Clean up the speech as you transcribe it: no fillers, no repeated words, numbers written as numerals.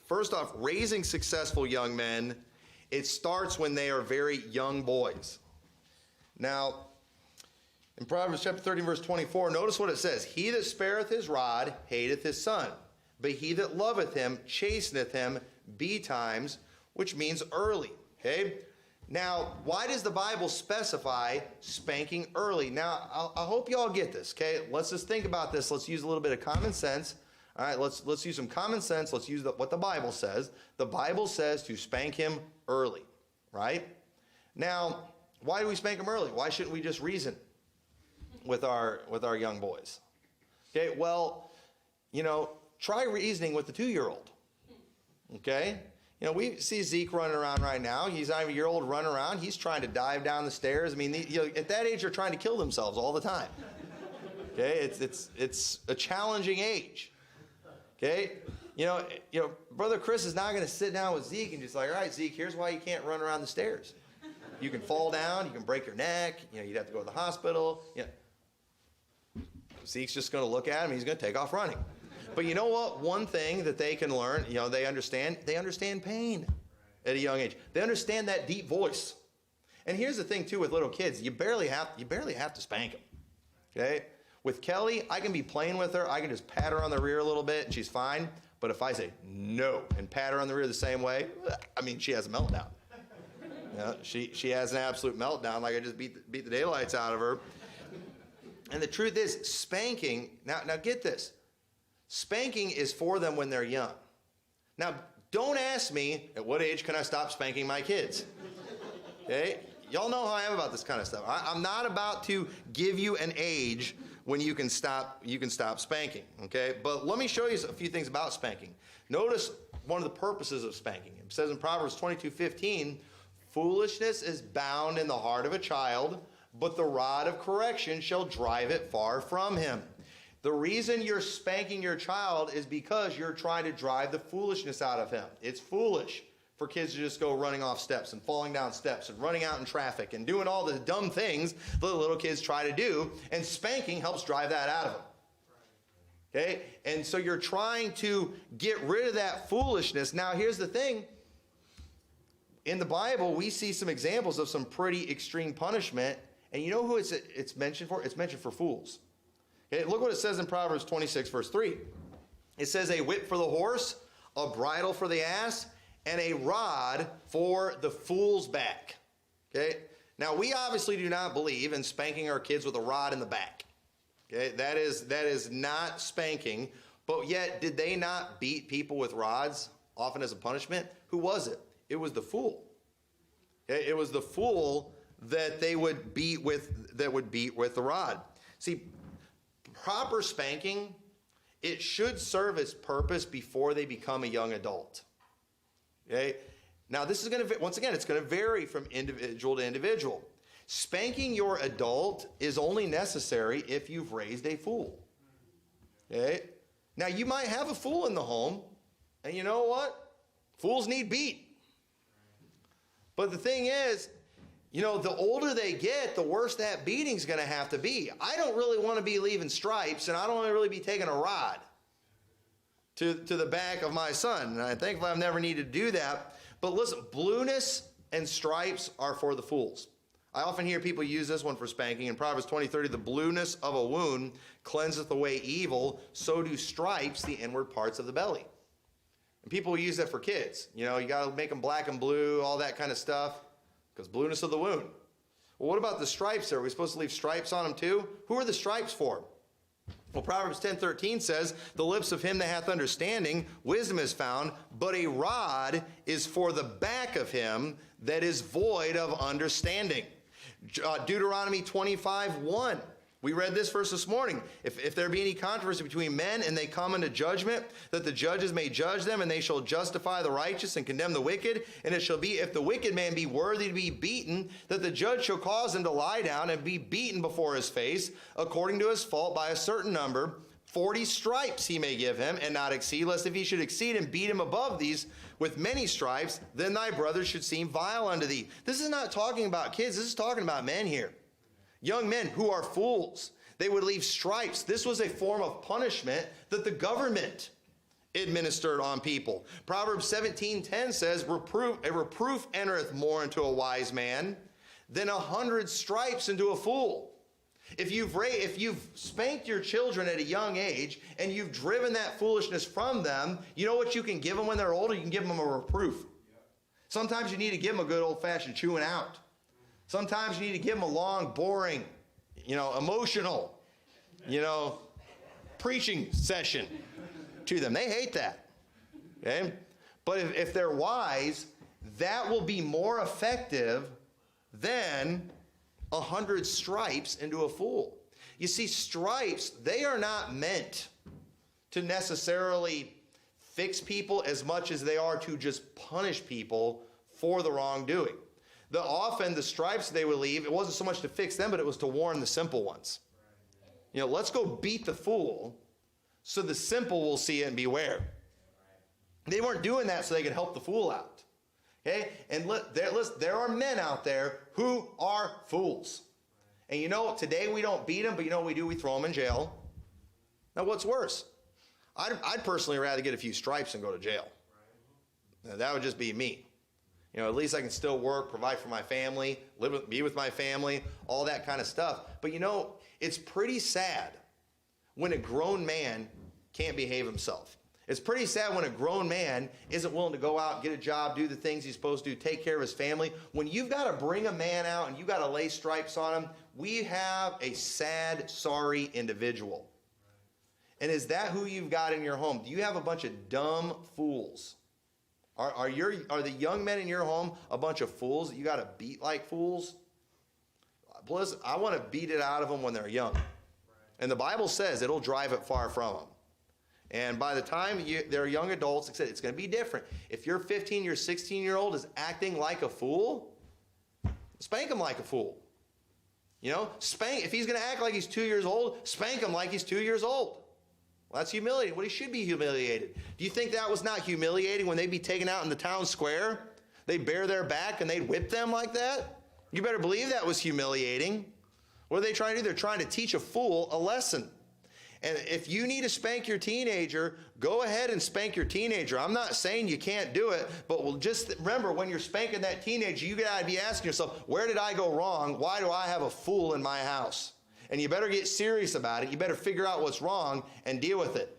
first off, raising successful young men, it starts when they are very young boys. Now, in Proverbs chapter 13, verse 24, notice what it says. He that spareth his rod hateth his son, but he that loveth him chasteneth him betimes, which means early. Okay? Now, why does the Bible specify spanking early? Now, I hope you all get this. Okay? Let's just think about this. Let's use a little bit of common sense. All right, let's use some common sense. Let's use what the Bible says. The Bible says to spank him early, right? Now, why do we spank him early? Why shouldn't we just reason with our young boys? Okay, well, try reasoning with the 2-year-old. Okay? We see Zeke running around right now. He's not even a year old running around. He's trying to dive down the stairs. I mean, at that age, they're trying to kill themselves all the time. Okay? It's a challenging age. Okay? Brother Chris is not going to sit down with Zeke and just like, all right, Zeke, here's why you can't run around the stairs. You can fall down. You can break your neck. You'd have to go to the hospital. Zeke's just going to look at him. He's going to take off running. But you know what? One thing that they can learn, they understand pain at a young age. They understand that deep voice. And here's the thing too with little kids, you barely have to spank them. Okay? With Kelly, I can be playing with her. I can just pat her on the rear a little bit and she's fine. But if I say no and pat her on the rear the same way, she has a meltdown. She has an absolute meltdown, like I just beat the daylights out of her. And the truth is, spanking, now get this. Spanking is for them when they're young. Now, don't ask me, at what age can I stop spanking my kids? Okay? Y'all know how I am about this kind of stuff. I'm not about to give you an age when you can stop spanking. Okay? But let me show you a few things about spanking. Notice one of the purposes of spanking. It says in Proverbs 22:15, foolishness is bound in the heart of a child, but the rod of correction shall drive it far from him. The reason you're spanking your child is because you're trying to drive the foolishness out of him. It's foolish for kids to just go running off steps and falling down steps and running out in traffic and doing all the dumb things the little kids try to do, and spanking helps drive that out of them. Okay? And so you're trying to get rid of that foolishness. Now, here's the thing. In the Bible, we see some examples of some pretty extreme punishment, and you know who it's mentioned for? It's mentioned for fools. Okay, look what it says in Proverbs 26, verse 3. It says, a whip for the horse, a bridle for the ass, and a rod for the fool's back. Okay? Now, we obviously do not believe in spanking our kids with a rod in the back. Okay? That is not spanking. But yet, did they not beat people with rods, often as a punishment? Who was it? It was the fool. Okay? It was the fool that they would beat with the rod. See, proper spanking, it should serve its purpose before they become a young adult. Okay? Now, this is going to, once again, it's going to vary from individual to individual. Spanking your adult is only necessary if you've raised a fool. Okay? Now, you might have a fool in the home, and you know what? Fools need beat. But the thing is, the older they get, the worse that beating's going to have to be. I don't really want to be leaving stripes, and I don't want to really be taking a rod to the back of my son. And I think I've never needed to do that. But listen, blueness and stripes are for the fools. I often hear people use this one for spanking. In Proverbs 20:30, the blueness of a wound cleanseth away evil, so do stripes the inward parts of the belly. And people use that for kids. You got to make them black and blue, all that kind of stuff, because blueness of the wound. Well, what about the stripes there? Are we supposed to leave stripes on them too? Who are the stripes for? Well, Proverbs 10:13 says, the lips of him that hath understanding, wisdom is found, but a rod is for the back of him that is void of understanding. Deuteronomy 25:1. We read this verse this morning. If there be any controversy between men and they come into judgment, that the judges may judge them, and they shall justify the righteous and condemn the wicked. And it shall be, if the wicked man be worthy to be beaten, that the judge shall cause him to lie down and be beaten before his face, according to his fault by a certain number. 40 stripes he may give him, and not exceed, lest if he should exceed and beat him above these with many stripes, then thy brother should seem vile unto thee. This is not talking about kids. This is talking about men here. Young men who are fools. They would leave stripes. This was a form of punishment that the government administered on people. Proverbs 17:10 says, a reproof entereth more into a wise man than 100 stripes into a fool. If you've spanked your children at a young age and you've driven that foolishness from them, you know what you can give them when they're older? You can give them a reproof. Sometimes you need to give them a good old-fashioned chewing out. Sometimes you need to give them a long, boring, emotional, preaching session to them. They hate that. Okay? But if they're wise, that will be more effective than 100 stripes into a fool. You see, stripes, they are not meant to necessarily fix people as much as they are to just punish people for the wrongdoing. Often the stripes they would leave, it wasn't so much to fix them, but it was to warn the simple ones. Let's go beat the fool so the simple will see it and beware. They weren't doing that so they could help the fool out. Okay? And there are men out there who are fools. And today we don't beat them, but what we do? We throw them in jail. Now, what's worse? I'd personally rather get a few stripes and go to jail. Now, that would just be me. At least I can still work, provide for my family, be with my family, all that kind of stuff. But it's pretty sad when a grown man can't behave himself. It's pretty sad when a grown man isn't willing to go out, get a job, do the things he's supposed to do, take care of his family. When you've got to bring a man out and you've got to lay stripes on him, we have a sad, sorry individual. And is that who you've got in your home? Do you have a bunch of dumb fools? Are the young men in your home a bunch of fools that you got to beat like fools? Plus, I want to beat it out of them when they're young. And the Bible says it'll drive it far from them. And by the time they're young adults, it's going to be different. If your 15, your 16-year-old is acting like a fool, spank him like a fool. Spank. If he's going to act like he's 2 years old, spank him like he's 2 years old. Well, that's humiliating. Well, he should be humiliated. Do you think that was not humiliating when they'd be taken out in the town square? They'd bare their back and they'd whip them like that? You better believe that was humiliating. What are they trying to do? They're trying to teach a fool a lesson. And if you need to spank your teenager, go ahead and spank your teenager. I'm not saying you can't do it, but just remember, when you're spanking that teenager, you got to be asking yourself, where did I go wrong? Why do I have a fool in my house? And you better get serious about it. You better figure out what's wrong and deal with it.